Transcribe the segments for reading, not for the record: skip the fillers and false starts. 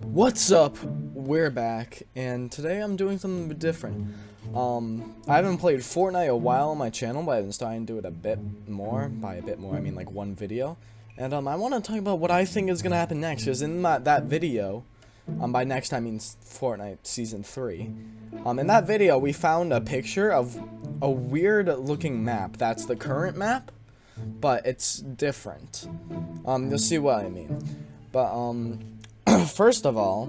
What's up? We're back, and today I'm doing something different. I haven't played Fortnite a while on my channel, but I've been starting to do it a bit more. By a bit more, I mean like one video. And I want to talk about what I think is gonna happen next, because in that video, by next I mean Fortnite Season 3, in that video we found a picture of a weird looking map. That's the current map, but it's different. You'll see what I mean. But, first of all,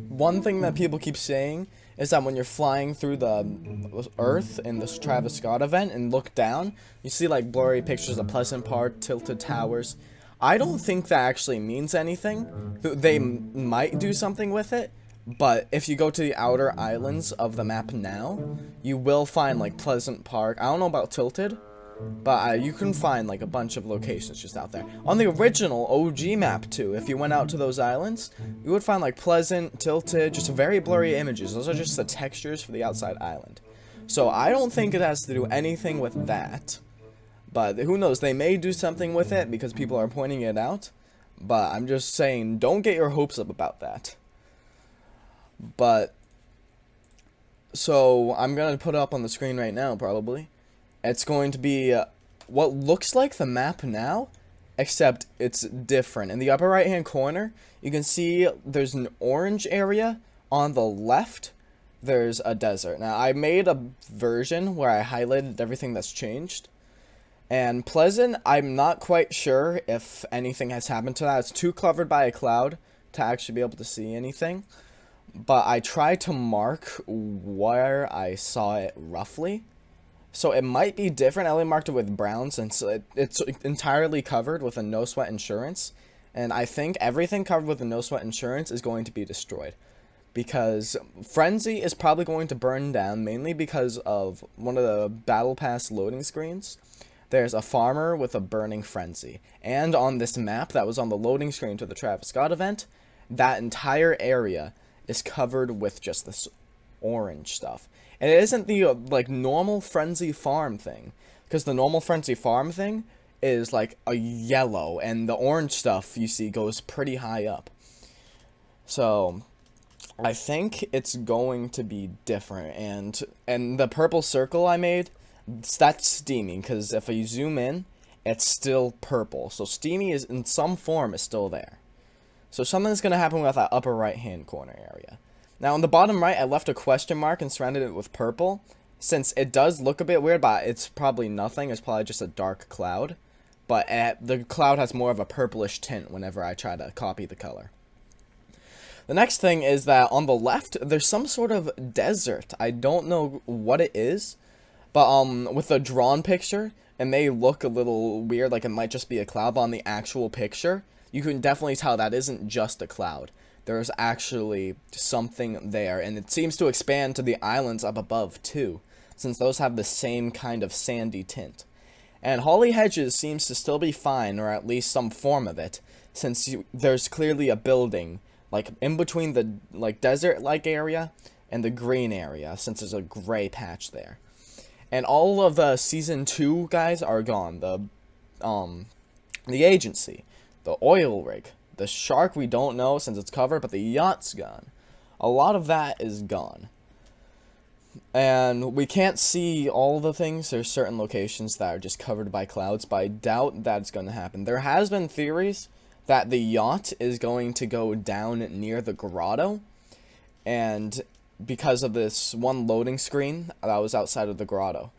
one thing that people keep saying is that when you're flying through the Earth in this Travis Scott event and look down, you see like blurry pictures of Pleasant Park, tilted towers. I don't think that actually means anything. They might do something with it, but if you go to the outer islands of the map now, you will find like Pleasant Park. I don't know about tilted, but you can find like a bunch of locations just out there. On the original OG map too, if you went out to those islands, you would find like Pleasant, Tilted, just very blurry images. Those are just the textures for the outside island. So I don't think it has to do anything with that. But who knows, they may do something with it because people are pointing it out. But I'm just saying, don't get your hopes up about that. But, so I'm gonna put it up on the screen right now probably. It's going to be what looks like the map now, except it's different. In the upper right hand corner, you can see there's an orange area. On the left, there's a desert. Now, I made a version where I highlighted everything that's changed. And Pleasant, I'm not quite sure if anything has happened to that. It's too covered by a cloud to actually be able to see anything. But I tried to mark where I saw it roughly. So it might be different. I only marked it with brown since it's entirely covered with a no sweat insurance. And I think everything covered with a no sweat insurance is going to be destroyed. Because Frenzy is probably going to burn down, mainly because of one of the Battle Pass loading screens. There's a farmer with a burning frenzy. And on this map that was on the loading screen to the Travis Scott event, that entire area is covered with just this orange stuff. And it isn't the like normal frenzy farm thing, because the normal frenzy farm thing is like a yellow, and the orange stuff you see goes pretty high up. So I think it's going to be different. And the purple circle I made, that's steamy, because if you zoom in, it's still purple. So steamy is in some form is still there. So something's gonna happen with that upper right hand corner area. Now, on the bottom right, I left a question mark and surrounded it with purple, since it does look a bit weird, but it's probably nothing. It's probably just a dark cloud, but the cloud has more of a purplish tint whenever I try to copy the color. The next thing is that on the left, there's some sort of desert. I don't know what it is, but with the drawn picture, it may look a little weird, like it might just be a cloud, but on the actual picture, you can definitely tell that isn't just a cloud. There's actually something there, and it seems to expand to the islands up above too, since those have the same kind of sandy tint. And Holly Hedges seems to still be fine, or at least some form of it, since there's clearly a building like in between the like desert-like area and the green area, since there's a gray patch there. And all of the season 2 guys are gone. The agency, the oil rig, the shark we don't know since it's covered, but the yacht's gone. A lot of that is gone. And we can't see all the things. There's certain locations that are just covered by clouds, but I doubt that's going to happen. There has been theories that the yacht is going to go down near the grotto, and because of this one loading screen that was outside of the grotto.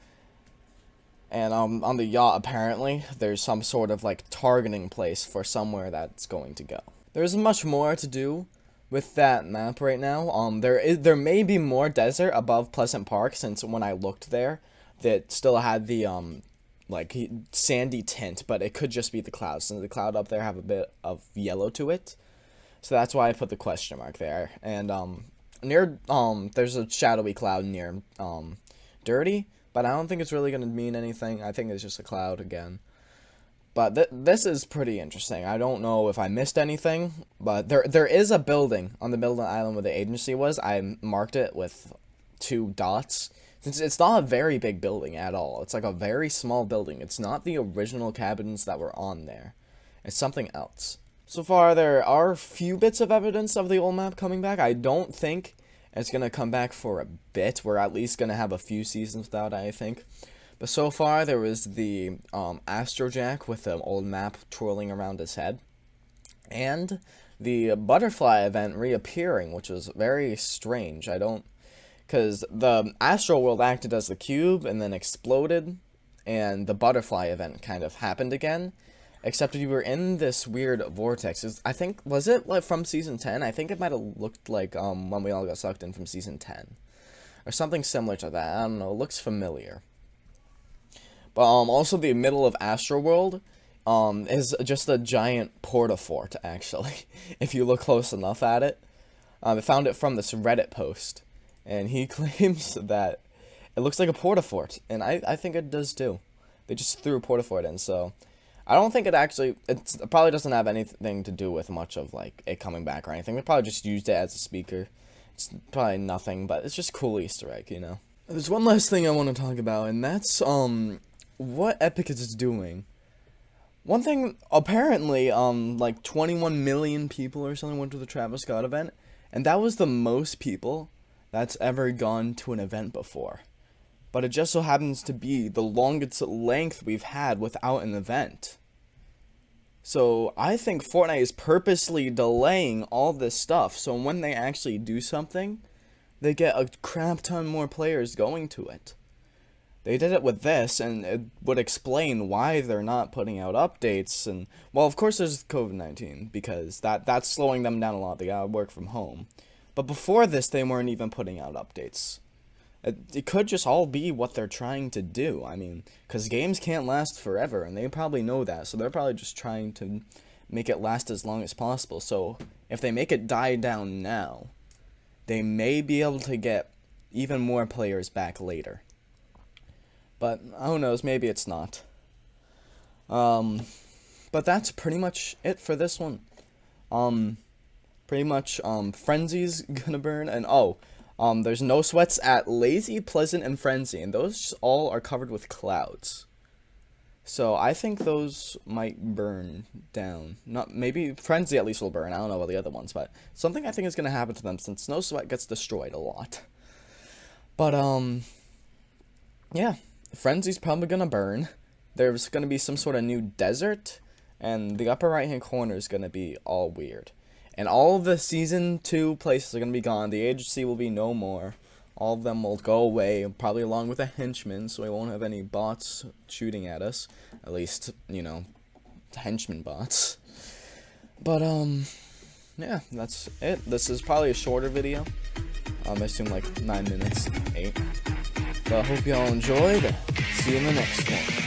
And on the yacht, apparently, there's some sort of like targeting place for somewhere that's going to go. There's much more to do with that map right now. There may be more desert above Pleasant Park, since when I looked there, that still had the like sandy tint, but it could just be the clouds, since the cloud up there have a bit of yellow to it. So that's why I put the question mark there. And near there's a shadowy cloud near Dirty. But I don't think it's really going to mean anything. I think it's just a cloud again. But this is pretty interesting. I don't know if I missed anything. But there is a building on the middle of the island where the agency was. I marked it with 2 dots. Since it's not a very big building at all. It's like a very small building. It's not the original cabins that were on there. It's something else. So far, there are a few bits of evidence of the old map coming back. I don't think it's going to come back for a bit. We're at least going to have a few seasons without it, I think. But so far, there was the Astrojack with the old map twirling around his head. And the butterfly event reappearing, which was very strange. Because the Astro World acted as the cube and then exploded, and the butterfly event kind of happened again. Except you were in this weird vortex. I think, was it like from season 10? I think it might have looked like when we all got sucked in from season 10. Or something similar to that. I don't know, it looks familiar. But also the middle of Astroworld is just a giant porta-fort, actually. If you look close enough at it. I found it from this Reddit post. And he claims that it looks like a porta-fort. And I think it does too. They just threw a porta-fort in, so I don't think it probably doesn't have anything to do with much of, like, it coming back or anything. They probably just used it as a speaker. It's probably nothing, but it's just cool Easter egg, you know? There's one last thing I want to talk about, and that's, what Epic is doing. One thing, apparently, like, 21 million people or something went to the Travis Scott event, and that was the most people that's ever gone to an event before. But it just so happens to be the longest length we've had without an event. So I think Fortnite is purposely delaying all this stuff, so when they actually do something, they get a crap ton more players going to it. They did it with this, and it would explain why they're not putting out updates, and, well, of course there's COVID-19, because that's slowing them down a lot. They gotta work from home. But before this, they weren't even putting out updates. It could just all be what they're trying to do. I mean, because games can't last forever, and they probably know that, so they're probably just trying to make it last as long as possible. So if they make it die down now, they may be able to get even more players back later. But who knows, maybe it's not. But that's pretty much it for this one. Pretty much, Frenzy's gonna burn, and there's no sweats at Lazy, Pleasant, and Frenzy, and those all are covered with clouds. So I think those might burn down. Maybe Frenzy at least will burn. I don't know about the other ones, but something I think is gonna happen to them since No Sweat gets destroyed a lot. But yeah, Frenzy's probably gonna burn. There's gonna be some sort of new desert, and the upper right hand corner is gonna be all weird. And all of the Season 2 places are going to be gone. The agency will be no more. All of them will go away, probably along with a henchman, so we won't have any bots shooting at us. At least, you know, henchman bots. But, yeah, that's it. This is probably a shorter video. I assume like 9 minutes, 8. But I hope y'all enjoyed. See you in the next one.